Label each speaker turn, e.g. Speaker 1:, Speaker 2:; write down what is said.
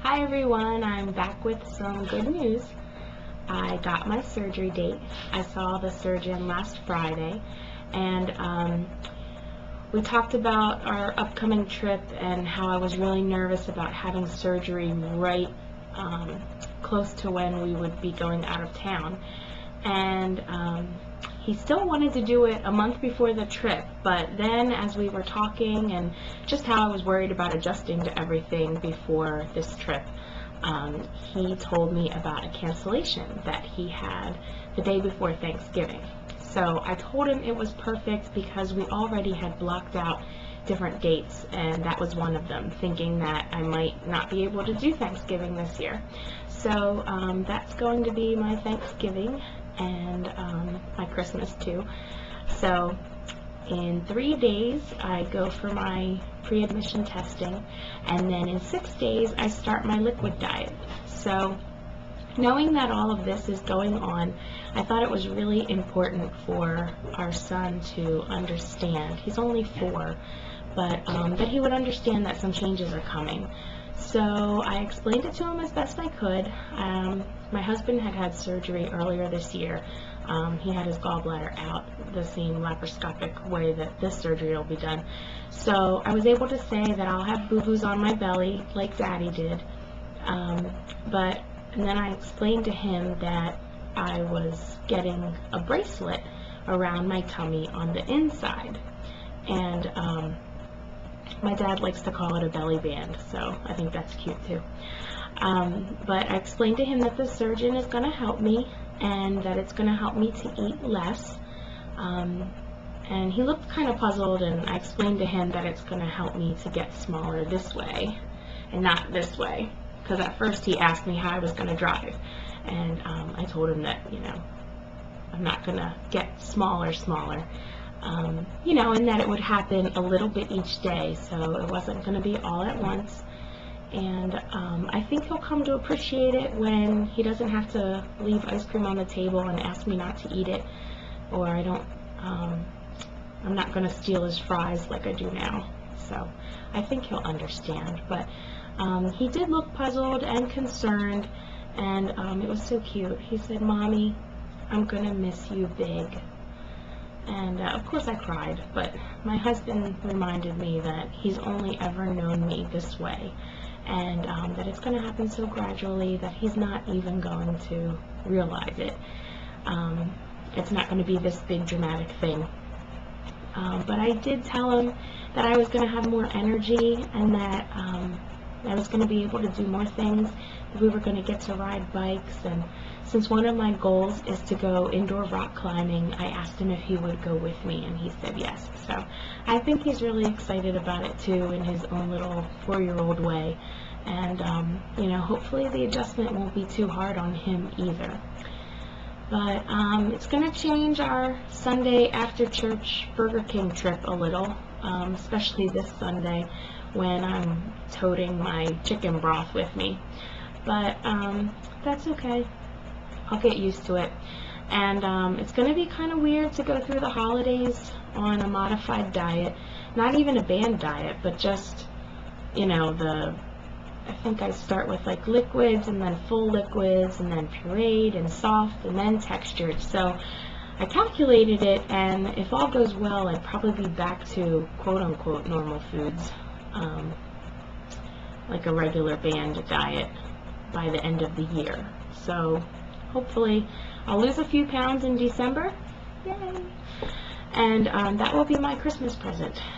Speaker 1: Hi everyone, I'm back with some good news. I got my surgery date. I saw the surgeon last Friday, and we talked about our upcoming trip and how I was really nervous about having surgery right close to when we would be going out of town. And he still wanted to do it a month before the trip, but then as we were talking and just how I was worried about adjusting to everything before this trip, he told me about a cancellation that he had the day before Thanksgiving. So I told him it was perfect because we already had blocked out different dates, and that was one of them, thinking that I might not be able to do Thanksgiving this year. So that's going to be my Thanksgiving and my Christmas too. So in 3 days I go for my pre-admission testing, and then in 6 days I start my liquid diet. So knowing that all of this is going on, I thought it was really important for our son to understand. He's only 4, but that he would understand that some changes are coming. So I explained it to him as best I could. My husband had had surgery earlier this year. He had his gallbladder out the same laparoscopic way that this surgery will be done. So I was able to say that I'll have boo-boos on my belly like Daddy did. And then I explained to him that I was getting a bracelet around my tummy on the inside. And my dad likes to call it a belly band, so I think that's cute too. But I explained to him that the surgeon is going to help me and that it's going to help me to eat less. And he looked kind of puzzled, and I explained to him that it's going to help me to get smaller this way and not this way, because at first he asked me how I was going to drive, and I told him that, I'm not going to get smaller, and that it would happen a little bit each day, so it wasn't going to be all at once. And I think he'll come to appreciate it when he doesn't have to leave ice cream on the table and ask me not to eat it, or I'm not going to steal his fries like I do now. So I think he'll understand. But he did look puzzled and concerned, and it was so cute. He said, "Mommy, I'm going to miss you big." And of course I cried, but my husband reminded me that he's only ever known me this way, and that it's going to happen so gradually that he's not even going to realize it. It's not going to be this big dramatic thing. But I did tell him that I was going to have more energy, and that I was going to be able to do more things, that we were going to get to ride bikes. And since one of my goals is to go indoor rock climbing, I asked him if he would go with me, and he said yes. So I think he's really excited about it too, in his own little 4-year-old way. And hopefully the adjustment won't be too hard on him either. But it's going to change our Sunday after church Burger King trip a little, especially this Sunday when I'm toting my chicken broth with me. But that's okay. I'll get used to it. And it's going to be kind of weird to go through the holidays on a modified diet. Not even a banned diet, but just, I think I start with like liquids, and then full liquids, and then pureed and soft, and then textured. So I calculated it, and if all goes well, I'd probably be back to quote-unquote normal foods, like a regular banned diet by the end of the year. So hopefully I'll lose a few pounds in December. Yay! And that will be my Christmas present.